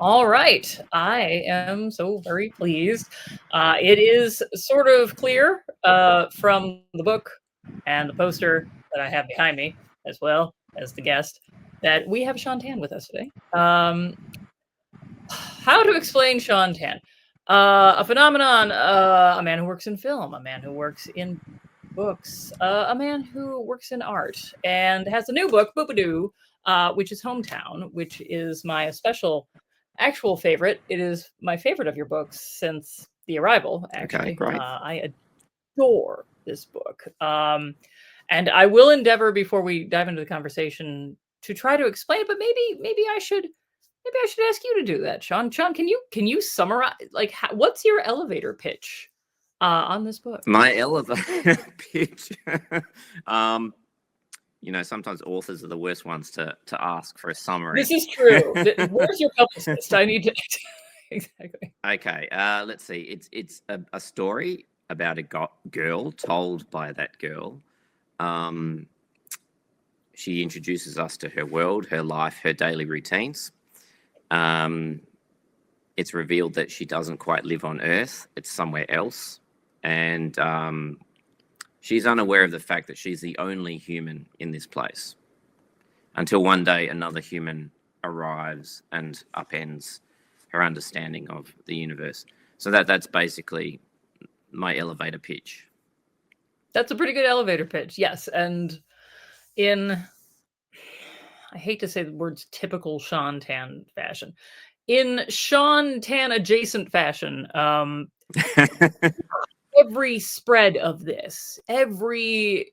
All right. I am so very pleased. It is sort of clear from the book and the poster that I have behind me, as well as the guest, that we have Shaun Tan with us today. How to explain Shaun Tan? A phenomenon, a man who works in film, a man who works in books, a man who works in art, and has a new book, Boopadoo, which is Hometown, which is my special actual favorite. It is my favorite of your books since The Arrival, Okay, actually. great. I adore this book. And I will endeavor before we dive into the conversation to try to explain it, but maybe I should ask you to do that, Shaun. Shaun, can you summarize what's your elevator pitch on this book? My elevator pitch. um, sometimes authors are the worst ones to ask for a summary. This is true. Where's your publicist? I need to exactly. Okay, let's see. It's a story about a girl told by that girl. She introduces us to her world, her life, her daily routines. It's revealed that she doesn't quite live on Earth; it's somewhere else, and she's unaware of the fact that she's the only human in this place until one day another human arrives and upends her understanding of the universe. So that's basically my elevator pitch. That's a pretty good elevator pitch. Yes, and in I hate to say the words typical Shaun Tan fashion. In Shaun Tan adjacent fashion, every spread of this, every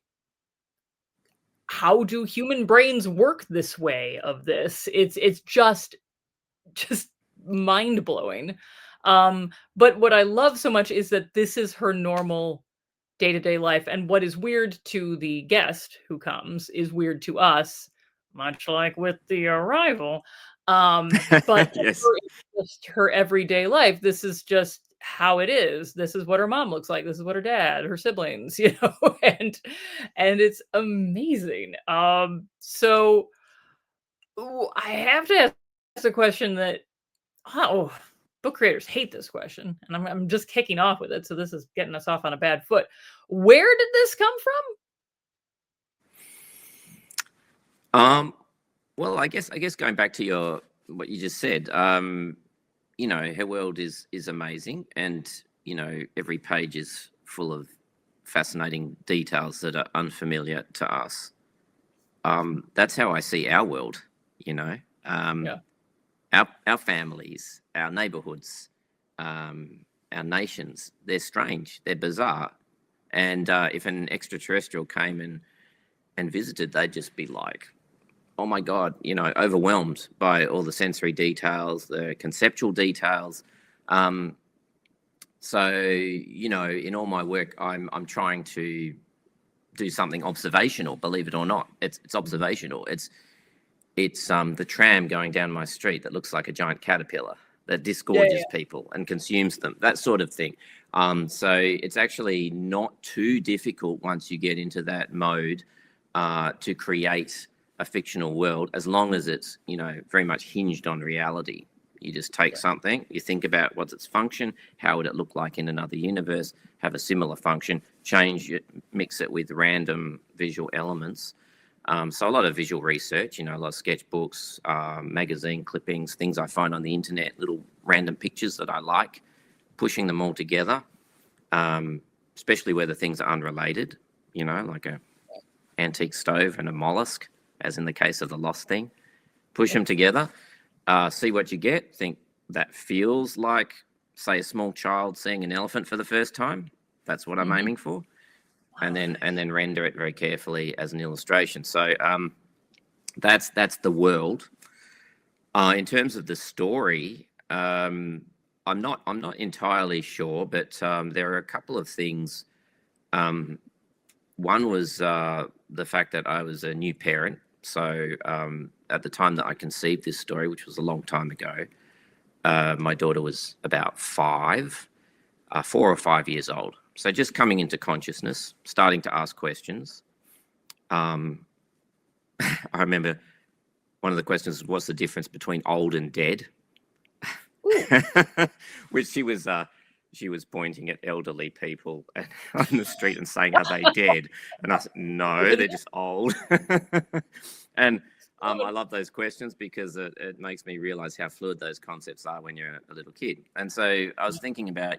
how do human brains work this way of this, it's just mind blowing. But what I love so much is that this is her normal day to day life, and what is weird to the guest who comes is weird to us, much like with The Arrival. But Yes. her, just her everyday life. This is just how it is. This is what her mom looks like. This is what her dad, her siblings, and it's amazing. So I have to ask a question that oh, book creators hate this question, and I'm just kicking off with it. So this is getting us off on a bad foot. Where did this come Well, I guess going back to what you just said, her world is amazing, and every page is full of fascinating details that are unfamiliar to us. That's how I see our world. from? Yeah, Our families, our neighborhoods, our nations. They're strange. They're bizarre. And if an extraterrestrial came and visited, they'd just be like, oh my God, overwhelmed by all the sensory details, the conceptual details. So, in all my work, I'm trying to do something observational, believe it or not. It's observational. It's the tram going down my street that looks like a giant caterpillar that disgorges yeah. people and consumes them, that sort of thing. So it's actually not too difficult once you get into that mode to create a fictional world, as long as it's very much hinged on reality. You just take something, you think about what's its function, how would it look like in another universe, have a similar function, change it, mix it with random visual elements. So a lot of visual research, a lot of sketchbooks, magazine clippings, things I find on the internet, little random pictures that I like, pushing them all together, especially where the things are unrelated, like a antique stove and a mollusk, as in the case of the lost thing. Push them together, see what you get, think that feels like, say, a small child seeing an elephant for the first time. That's what I'm aiming for. And then render it very carefully as an illustration. So that's the world. In terms of the story, I'm not entirely sure, but there are a couple of things. One was the fact that I was a new parent. So at the time that I conceived this story, which was a long time ago, my daughter was about 4 or 5 years old. So just coming into consciousness, starting to ask questions. I remember one of the questions was, what's the difference between old and dead? which she was pointing at elderly people on the street and saying, "Are they dead?" And I said, "No, they're just old." And I love those questions because it makes me realize how fluid those concepts are when you're a little kid. And so I was thinking about,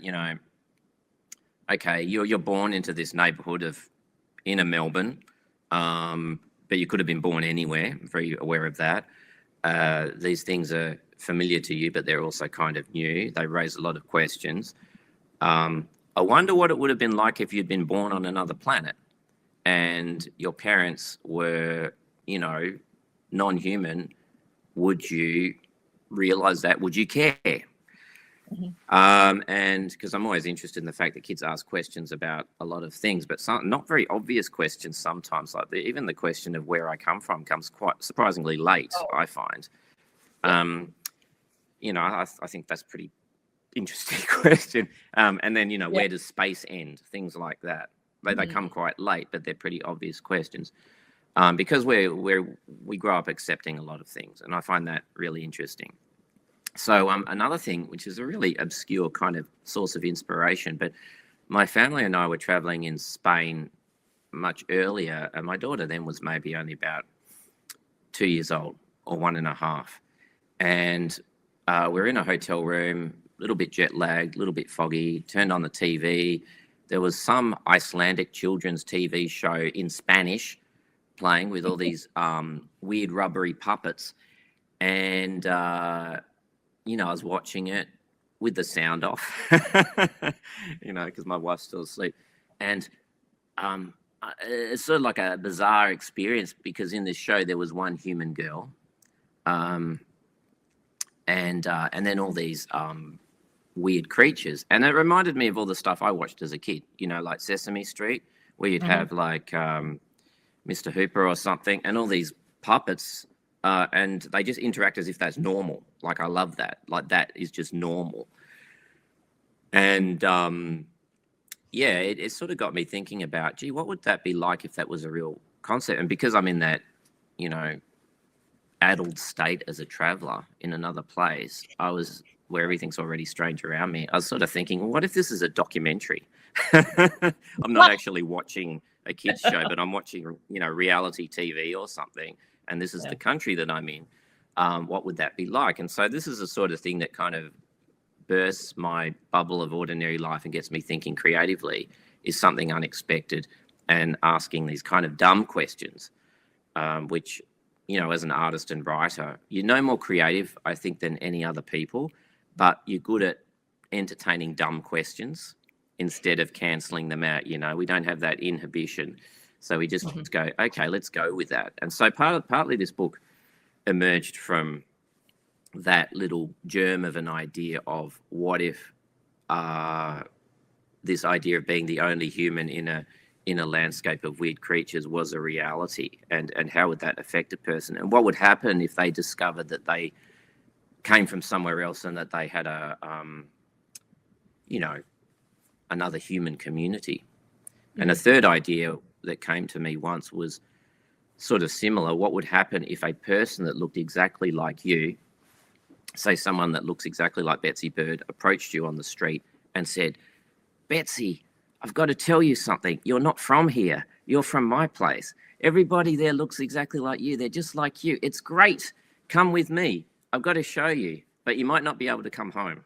okay, you're born into this neighborhood of inner Melbourne, but you could have been born anywhere. I'm very aware of that. These things are familiar to you, but they're also kind of new. They raise a lot of questions. I wonder what it would have been like if you'd been born on another planet and your parents were, non-human. Would you realize that? Would you care? And because I'm always interested in the fact that kids ask questions about a lot of things, but some not very obvious questions sometimes. Like even the question of where I come from comes quite surprisingly late, I find. I think that's pretty interesting question. And then, where does space end? Things like that. They come quite late, but they're pretty obvious questions. Because we grow up accepting a lot of things, and I find that really interesting. So another thing, which is a really obscure kind of source of inspiration, but my family and I were traveling in Spain much earlier, and my daughter then was maybe only about 2 years old or 1.5. And we're in a hotel room, a little bit jet lagged, a little bit foggy, turned on the TV. There was some Icelandic children's TV show in Spanish playing with all these weird rubbery puppets. And, I was watching it with the sound off, because my wife's still asleep. And it's sort of like a bizarre experience because in this show there was one human girl, and then all these weird creatures. And it reminded me of all the stuff I watched as a kid, like Sesame Street, where you'd have like Mr. Hooper or something, and all these puppets. And they just interact as if that's normal. Like, I love that. Like, that is just normal. And, it sort of got me thinking about, gee, what would that be like if that was a real concept? And because I'm in that, addled state as a traveler in another place, where everything's already strange around me, I was sort of thinking, well, what if this is a documentary? I'm not actually watching a kid's show, but I'm watching, reality TV or something. And this is the country that I'm in. What would that be like? And so this is the sort of thing that kind of bursts my bubble of ordinary life and gets me thinking creatively, is something unexpected and asking these kind of dumb questions, which, as an artist and writer, you're no more creative, I think, than any other people, but you're good at entertaining dumb questions instead of cancelling them out. We don't have that inhibition. So we just go, okay, let's go with that. And so partly this book emerged from that little germ of an idea of what if this idea of being the only human in a landscape of weird creatures was a reality, and how would that affect a person? And what would happen if they discovered that they came from somewhere else and that they had another human community? And a third idea that came to me once was sort of similar. What would happen if a person that looked exactly like you, say someone that looks exactly like Betsy Bird, approached you on the street and said, "Betsy, I've got to tell you something. You're not from here. You're from my place. Everybody there looks exactly like you. They're just like you. It's great. Come with me. I've got to show you, but you might not be able to come home."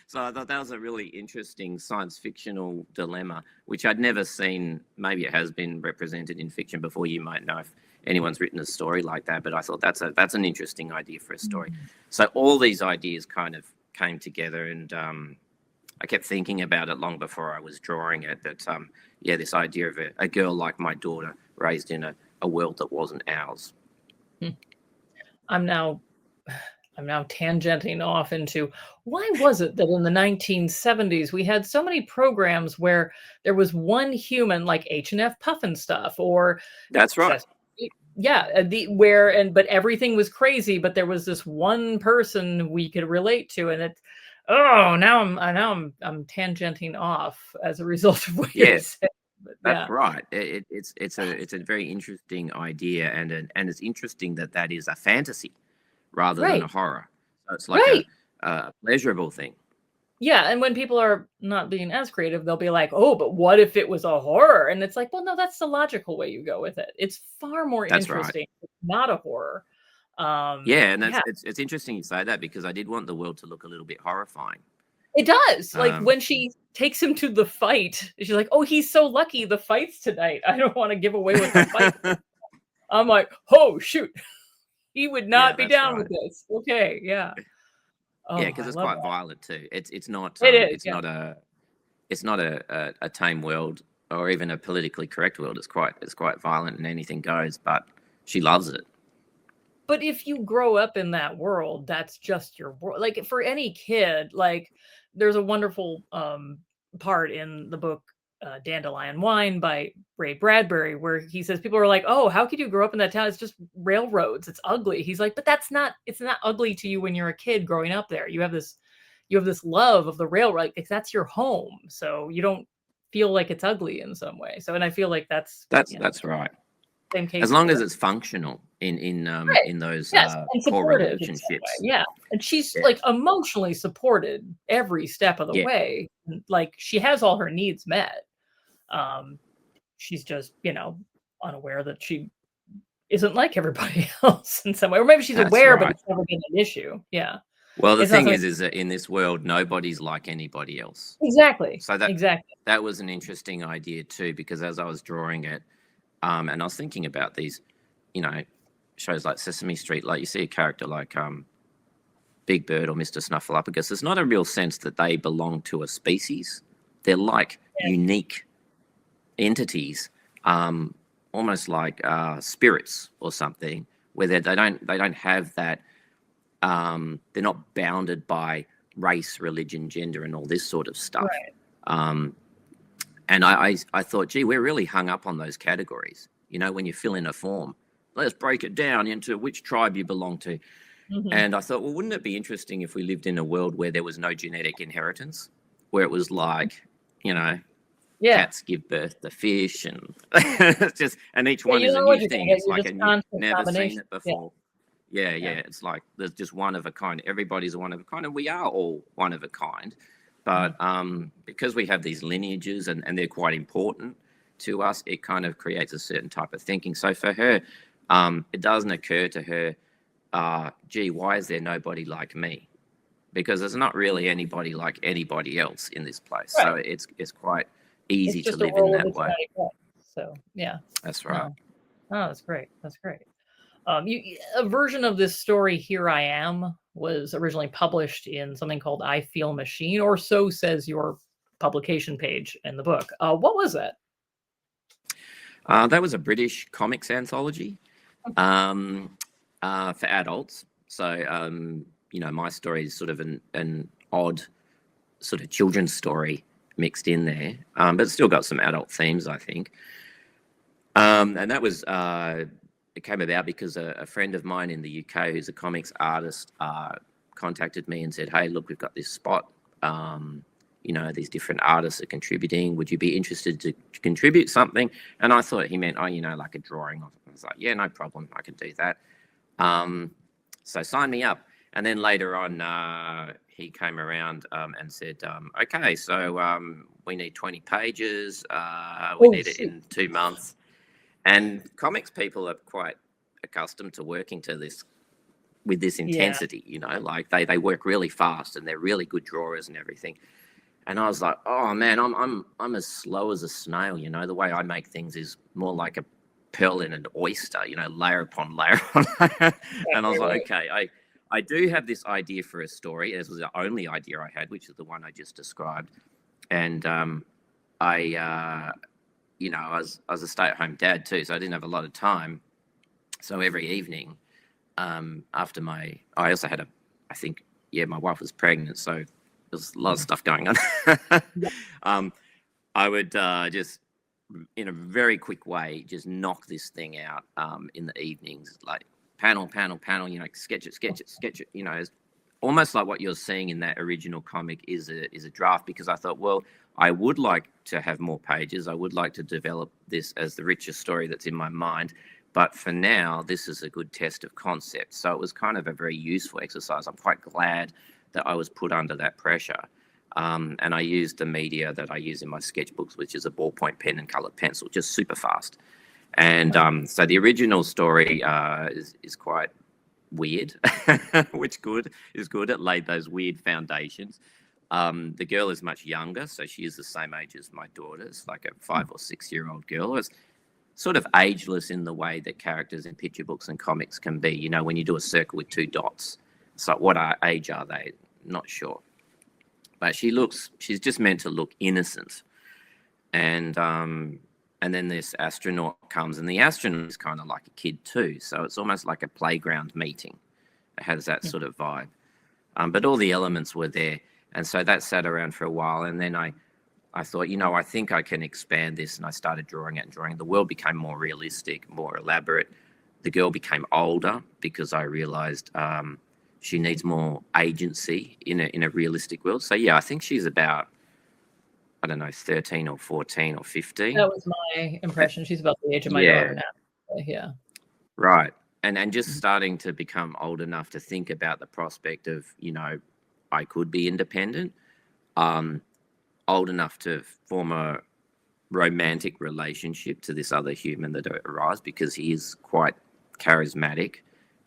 So I thought that was a really interesting science fictional dilemma, which I'd never seen. Maybe it has been represented in fiction before. You might know if anyone's written a story like that, but I thought that's an interesting idea for a story. So all these ideas kind of came together, and I kept thinking about it long before I was drawing it, that this idea of a girl like my daughter raised in a world that wasn't ours. I'm now tangenting off into, why was it that in the 1970s we had so many programs where there was one human, like H&F Puffin stuff, or That's right. But everything was crazy, but there was this one person we could relate to, and now I'm tangenting off as a result of what you're saying. That's right. It's a very interesting idea, and it's interesting that is a fantasy rather than a horror. So it's like Right. a pleasurable thing. Yeah, and when people are not being as creative, they'll be like, "Oh, but what if it was a horror?" And it's like, "Well, no, that's the logical way you go with it. It's far more That's right. interesting if it's not a horror." Yeah, and Yeah, it's interesting you say that because I did want the world to look a little bit horrifying. it does. Like, Um, when she takes him to the fight, she's like, "Oh, he's so lucky the fight's tonight. I don't wanna give away what the fight." I'm like, "Oh, shoot. He would yeah, not be that's down right. with this." Okay, yeah. Yeah, Oh, because I it's love quite that. violent too. It's not It is, it's yeah. not a tame world or even a politically correct world. It's quite violent and anything goes, but she loves it. But if you grow up in that world, that's just your world. Like, for any kid, like, there's a wonderful part in the book Dandelion Wine by Ray Bradbury where he says people are like, "Oh, how could you grow up in that town? It's just railroads. It's ugly." He's like, "But it's not ugly to you when you're a kid growing up there. You have this love of the railroad. Like, that's your home. So you don't feel like it's ugly in some way." So, and I feel like that's, That's right. same As case long as here. it's functional Right. in those Yes, and core supportive in some way, relationships. yeah, and she's, Yeah. like, emotionally supported every step of the Yeah. way, and, like, she has all her needs met. Um, she's just, unaware that she isn't like everybody else in some way, or maybe she's That's aware, but right. it's never been an issue, yeah. Well, the It's not thing something. is that in this world, nobody's like anybody else. Exactly, So exactly. that was an interesting idea too, because as I was drawing it, and I was thinking about these, you know, shows like Sesame Street, like you see a character like Big Bird or Mr. Snuffleupagus. There's not a real sense that they belong to a species. They're like Yeah, unique entities, almost like spirits or something, where they don't have that. They're not bounded by race, religion, gender, and all this sort of stuff. right, Um, and I thought, gee, we're really hung up on those categories. You know, when you fill in a form, let's break it down into which tribe you belong to. mhm. And I thought, well, wouldn't it be interesting if we lived in a world where there was no genetic inheritance, where it was like, you know, Yeah. cats give birth to fish, and it's just, and each Yeah, one you is a know what new you're gonna thing. get, It's you're like just a new, constant never seen combination. it Yeah, before. Yeah, yeah, yeah. It's like there's just one of a kind. Everybody's a one of a kind, and we are all one of a kind. mhm, But because we have these lineages and they're quite important to us, it kind of creates a certain type of thinking. So for her, it doesn't occur to her, gee, why is there nobody like me? Because there's not really anybody like anybody else in this place. So right. it's quite It's easy to just a live in roll of the that way. dice, so, yeah. That's right. No. Oh, that's great, that's great. A version of this story, Here I Am, was originally published in something called I Feel Machine, or so says your publication page in the book. What was that? That was a British comics anthology um, for adults. So, you know, my story is sort of an odd sort of children's story mixed in there, but it's still got some adult themes, I think. And that was, it came about because a friend of mine in the UK who's a comics artist contacted me and said, hey, look, we've got this spot. You know, these different artists are contributing. Would you be interested to contribute something? And I thought he meant, oh, you know, like a drawing. I was like, yeah, no problem. I can do that. Um, so sign me up. And then later on, he came around and said, okay, so we need 20 pages. We Oh, need it shoot. in 2 months. And comics people are quite accustomed to working to this with this Yeah, intensity, you know, like they work really fast and they're really good drawers and everything. And I was like, oh man, I'm as slow as a snail, you know. The way I make things is more like a pearl in an oyster, you know, layer upon layer upon layer. And I was exactly like, right. okay, I do have this idea for a story. This was the only idea I had, which is the one I just described. And I you know, I was a stay-at-home dad too, so I didn't have a lot of time. So every evening, after I also had I think, yeah, my wife was pregnant, so there was a lot of Mhm. stuff going on. Yeah, um, I would just, in a very quick way, just knock this thing out in the evenings, like panel, panel, panel. You know, sketch it, sketch it, sketch it. You know, it's almost like what you're seeing in that original comic is a draft. Because I thought, well, I would like to have more pages. I would like to develop this as the richest story that's in my mind. But for now, this is a good test of concept. So it was kind of a very useful exercise. I'm quite glad that I was put under that pressure. And I used the media that I use in my sketchbooks, which is a ballpoint pen and colored pencil, just super fast. And so the original story is quite weird, which is good. It laid those weird foundations. The girl is much younger, so she is the same age as my daughter. It's like a 5 or 6 year old girl. It's sort of ageless in the way that characters in picture books and comics can be. You know, when you do a circle with 2 dots, it's like, what age are they? Not sure. But she's just meant to look innocent. And then this astronaut comes, and the astronaut is kind of like a kid too. So it's almost like a playground meeting. It has that sort of vibe. But all the elements were there. And so that sat around for a while. And then I thought, you know, I think I can expand this. And I started drawing it and drawing. The world became more realistic, more elaborate. The girl became older because I realized she needs more agency in a realistic world. So, yeah, I think she's about, I don't know, 13 or 14 or 15. That was my impression. She's about the age of my daughter now. Yeah. Right. And just starting to become old enough to think about the prospect of, you know, I could be independent, old enough to form a romantic relationship to this other human that arrives, because he is quite charismatic.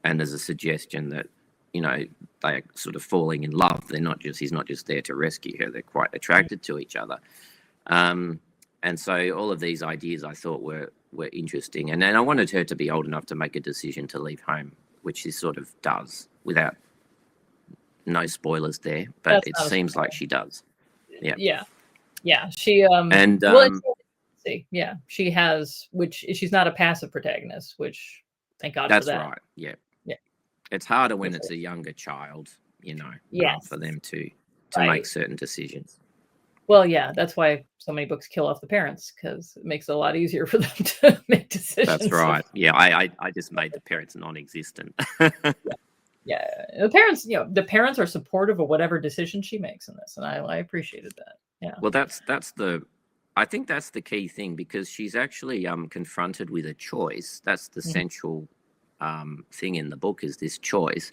And there's a suggestion that, you know, they're sort of falling in love. He's not just there to rescue her. They're quite attracted to each other. And so all of these ideas I thought were interesting. And then I wanted her to be old enough to make a decision to leave home, which she sort of does, without no spoilers there, but it seems like she does. Yeah. She she has, which she's not a passive protagonist, which thank God for that. That's right. Yeah. It's harder when it's a younger child, you know, for them to make certain decisions. Well, yeah, that's why so many books kill off the parents, because it makes it a lot easier for them to make decisions. That's right. Yeah, I just made the parents non-existent. Yeah, the parents are supportive of whatever decision she makes in this, and I appreciated that. Yeah. Well, I think that's the key thing, because she's actually confronted with a choice. That's the central thing in the book, is this choice,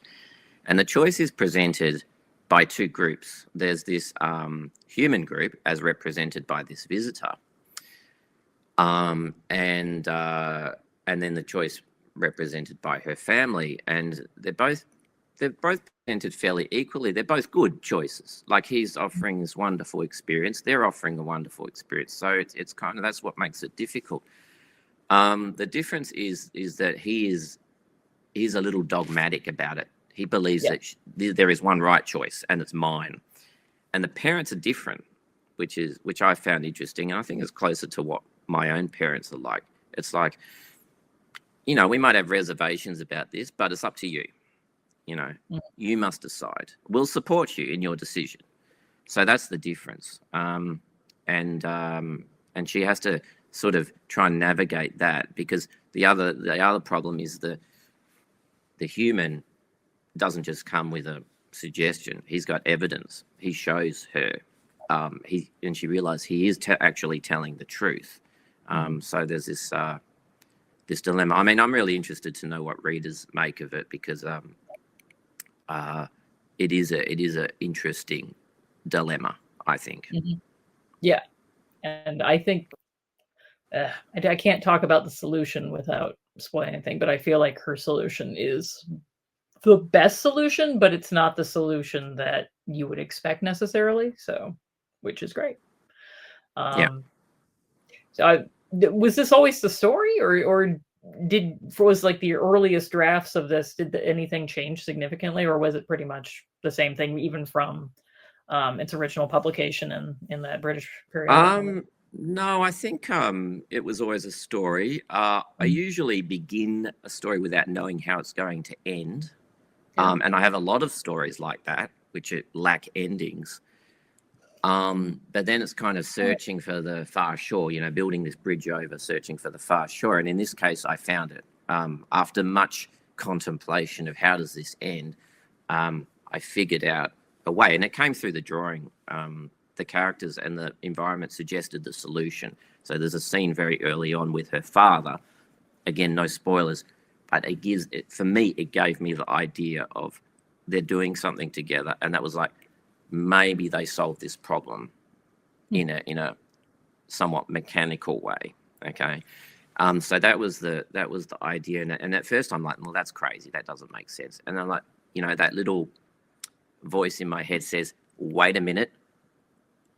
and the choice is presented by 2 groups. There's this human group, as represented by this visitor, and then the choice represented by her family, and they're both presented fairly equally. They're both good choices. Like, he's offering this wonderful experience, they're offering a wonderful experience. So it's kind of, that's what makes it difficult. The difference is that he's a little dogmatic about it. He believes that there is one right choice, and it's mine. And the parents are different, which I found interesting, and I think it's closer to what my own parents are like. It's like, you know, we might have reservations about this, but it's up to you. You know, you must decide. We'll support you in your decision. So that's the difference. And she has to sort of try and navigate that, because the other problem is the human doesn't just come with a suggestion. He's got evidence. He shows her. And she realizes he is actually telling the truth. So there's this dilemma. I mean, I'm really interested to know what readers make of it, because it is a interesting dilemma, I think. Yeah, and I think I can't talk about the solution without spoiling anything, but I feel like her solution is the best solution, but it's not the solution that you would expect necessarily. So, which is great. So, was this always the story, or was like the earliest drafts of this, did anything change significantly, or was it pretty much the same thing even from its original publication in that British period? No, I think it was always a story. I usually begin a story without knowing how it's going to end. And I have a lot of stories like that, which lack endings. But then it's kind of searching for the far shore, you know, building this bridge over, searching for the far shore. And in this case, I found it. After much contemplation of how does this end, I figured out a way, and it came through the drawing. The characters and the environment suggested the solution. So there's a scene very early on with her father, again, no spoilers, but it gives it, for me, it gave me the idea of they're doing something together, and that was like, maybe they solved this problem in a somewhat mechanical way. Okay. So that was the idea, and at first I'm like, well, that's crazy, that doesn't make sense. And I'm like, that little voice in my head says, wait a minute,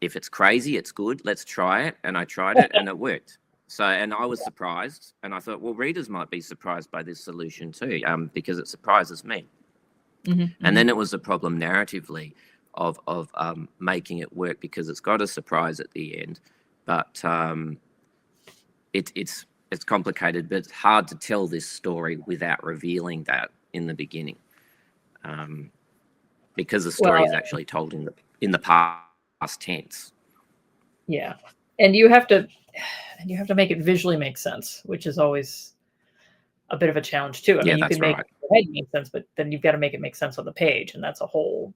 if it's crazy, it's good, let's try it. And I tried it, and it worked. So, and I was surprised, and I thought, well, readers might be surprised by this solution too, because it surprises me. And then it was the problem narratively of making it work, because it's got a surprise at the end, but it's complicated, but it's hard to tell this story without revealing that in the beginning, because the story is actually told in the past tense. Yeah, and you have to make it visually make sense, which is always a bit of a challenge too. I mean, you can make it make sense, but then you've got to make it make sense on the page, and that's a whole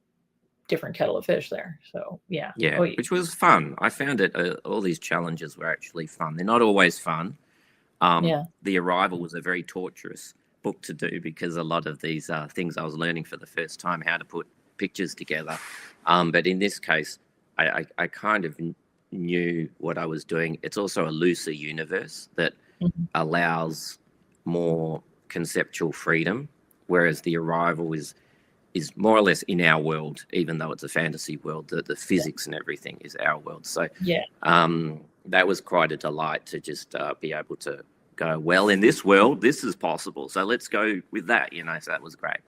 different kettle of fish there. So yeah, which was fun. I found it. All these challenges were actually fun. They're not always fun. The Arrival was a very torturous book to do, because a lot of these things I was learning for the first time, how to put pictures together. But in this case, I kind of knew what I was doing. It's also a looser universe that allows more conceptual freedom, whereas The Arrival is more or less in our world, even though it's a fantasy world. The physics and everything is our world. So that was quite a delight to just be able to go, well, in this world, this is possible, so let's go with that, so that was great.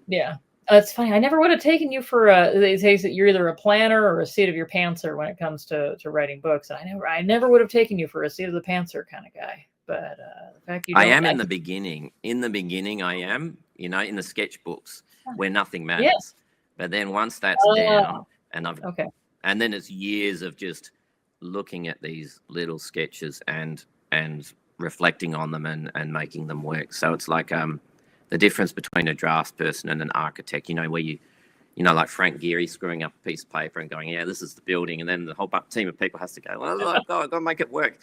Yeah. It's funny. I never would have taken you for they say that you're either a planner or a seat of your pantser when it comes to writing books. I never would have taken you for a seat of the pantser kind of guy. But the fact you don't, I am in the beginning. In the beginning, I am, in the sketchbooks where nothing matters. Yes. But then once that's down, and and then it's years of just looking at these little sketches and reflecting on them and making them work. So it's like the difference between a draftsperson and an architect, where like Frank Gehry screwing up a piece of paper and going, yeah, this is the building. And then the whole team of people has to go, well, I've got to make it work.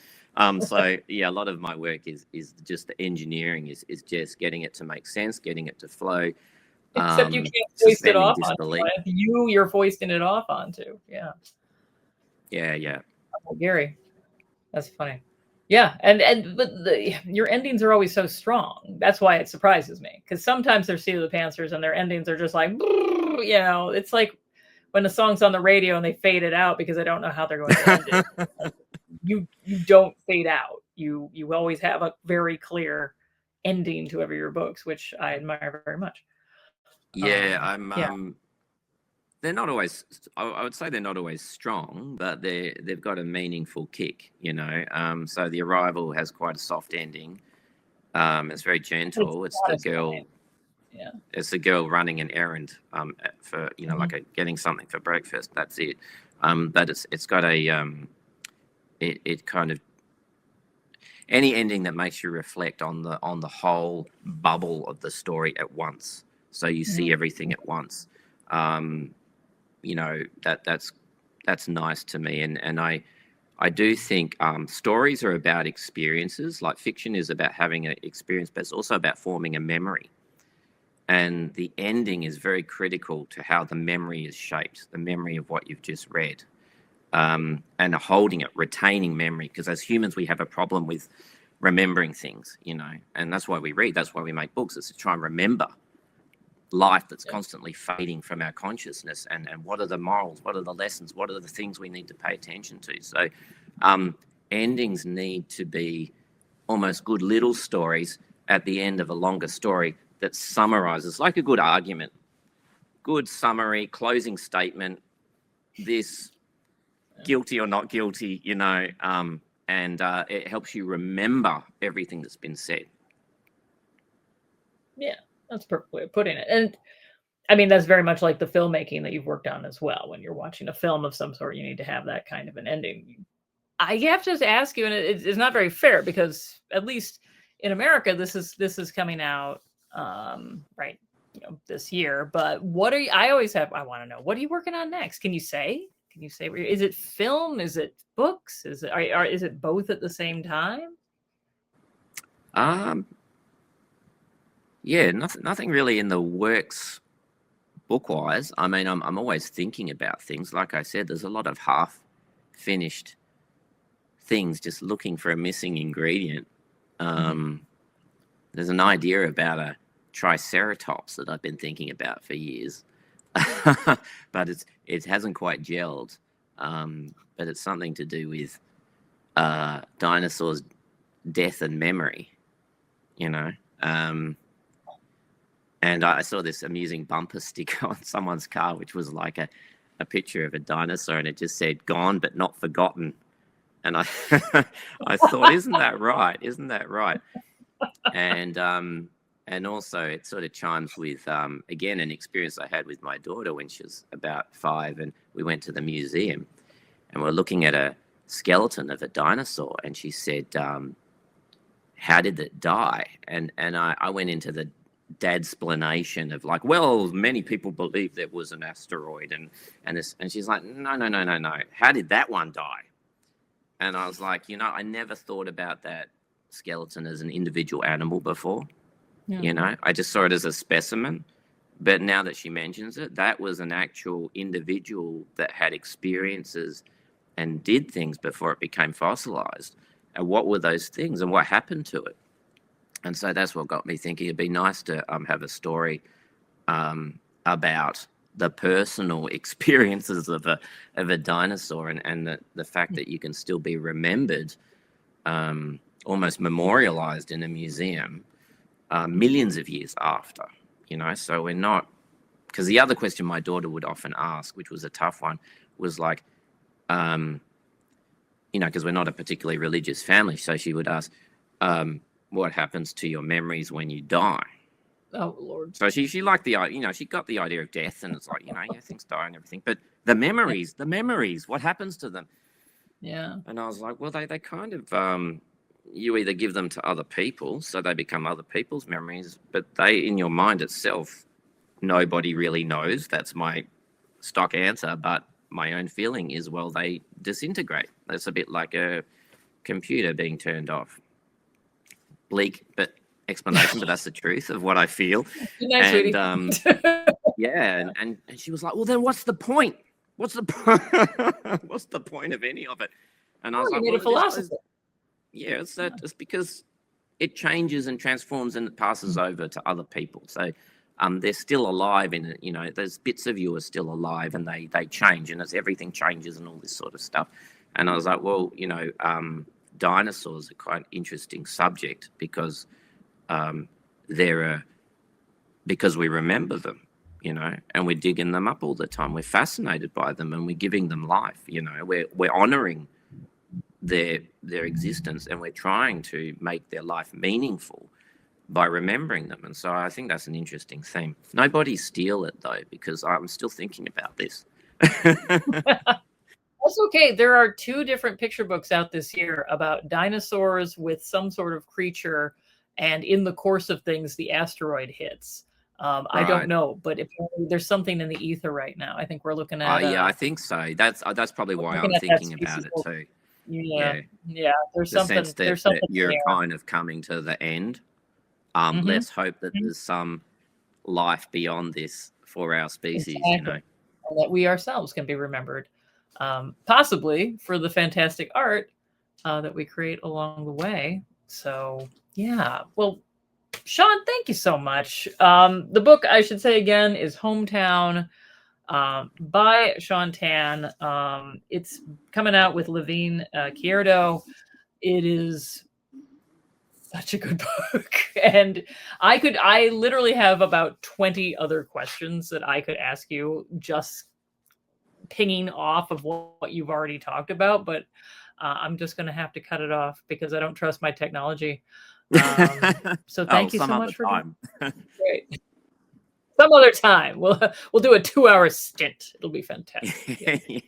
So yeah, a lot of my work is just the engineering, is just getting it to make sense, getting it to flow. Except you can't foist it off onto you're foisting it off onto. Yeah. Yeah. Oh, Gary. That's funny. Yeah, but your endings are always so strong. That's why it surprises me, because sometimes they're Seat of the Pantsers and their endings are just like, it's like when the song's on the radio and they fade it out because they don't know how they're going to end it. You don't fade out. You always have a very clear ending to every of your books, which I admire very much. Yeah, they're not always, I would say they're not always strong, but they've got a meaningful kick, So The Arrival has quite a soft ending. It's very gentle. It's the girl. Yeah. It's the girl running an errand for, like getting something for breakfast. That's it. But it's got a it kind of, any ending that makes you reflect on the whole bubble of the story at once. So you see everything at once. That's nice to me, and I do think stories are about experiences. Like fiction is about having an experience, but it's also about forming a memory, and the ending is very critical to how the memory is shaped, the memory of what you've just read, and holding it, retaining memory, because as humans we have a problem with remembering things, and that's why we read, that's why we make books, is to try and remember life that's constantly fading from our consciousness, and what are the morals, what are the lessons, what are the things we need to pay attention to. So endings need to be almost good little stories at the end of a longer story that summarizes, like a good argument, good summary, closing statement, this guilty or not guilty, and it helps you remember everything that's been said. Yeah, that's a perfect way of putting it. And I mean, that's very much like the filmmaking that you've worked on as well. When you're watching a film of some sort, you need to have that kind of an ending. I have to just ask you, and it's not very fair, because at least in America, this is coming out right, this year. But what are you? I want to know, what are you working on next? Can you say? Is it film? Is it books? Is it both at the same time? Um, yeah, nothing really in the works book-wise. I mean, I'm always thinking about things. Like I said, there's a lot of half-finished things, just looking for a missing ingredient. There's an idea about a triceratops that I've been thinking about for years, but it hasn't quite gelled. But it's something to do with dinosaurs' death and memory, you know. And I saw this amusing bumper sticker on someone's car, which was like a picture of a dinosaur, and it just said "Gone but not forgotten." And I I thought, isn't that right? Isn't that right? And also it sort of chimes with again an experience I had with my daughter when she was about 5, and we went to the museum and we're looking at a skeleton of a dinosaur, and she said, how did it die? And I went into the dadsplanation of like, well, many people believe there was an asteroid and she's like, no, how did that one die? And I was like, I never thought about that skeleton as an individual animal before. I just saw it as a specimen. But now that she mentions it, that was an actual individual that had experiences and did things before it became fossilized. And what were those things and what happened to it? And so that's what got me thinking it'd be nice to have a story about the personal experiences of a dinosaur, and the fact that you can still be remembered, almost memorialized in a museum millions of years after. So we're not, because the other question my daughter would often ask, which was a tough one, was like, because we're not a particularly religious family, so she would ask, what happens to your memories when you die? Oh Lord. So she liked the, she got the idea of death, and it's like, things die and everything, but the memories, what happens to them? Yeah. And I was like, well, they kind of, you either give them to other people, so they become other people's memories, but they, in your mind itself, nobody really knows. That's my stock answer. But my own feeling is, well, they disintegrate. That's a bit like a computer being turned off. Bleak, but explanation, but that's the truth of what I feel. Nice, and yeah, and she was like, well, then what's the point? What's the what's the point of any of it? And I was like, well, a philosopher. Yeah, it's because it changes and transforms and it passes over to other people. So they're still alive in it, those bits of you are still alive, and they change, and as everything changes and all this sort of stuff. And I was like, well, dinosaurs are quite an interesting subject because because we remember them, and we're digging them up all the time. We're fascinated by them, and we're giving them life. We're honoring their existence, and we're trying to make their life meaningful by remembering them. And so I think that's an interesting theme. Nobody steal it though, because I'm still thinking about this. That's okay. There are 2 different picture books out this year about dinosaurs with some sort of creature, and in the course of things, the asteroid hits. Right. I don't know, but if there's something in the ether right now. I think we're looking at. Yeah, I think so. That's probably why I'm thinking about it too. Yeah. There's the something. Sense There's something. that you're kind of coming to the end. Let's hope that there's some life beyond this for our species. Exactly. And that we ourselves can be remembered, possibly for the fantastic art that we create along the way. So yeah, well, Shaun, thank you so much. The book, I should say again, is Hometown by Shaun Tan. It's coming out with Levine Querido. It is such a good book. And I literally have about 20 other questions that I could ask you, just pinging off of what you've already talked about, but I'm just going to have to cut it off because I don't trust my technology. So thank you so much for time. Great. Some other time we'll do a 2-hour stint. It'll be fantastic. Yeah.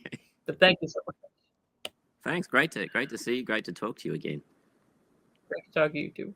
But thank you so much. Thanks. Great to see you. Great to talk to you again. Great to talk to you too.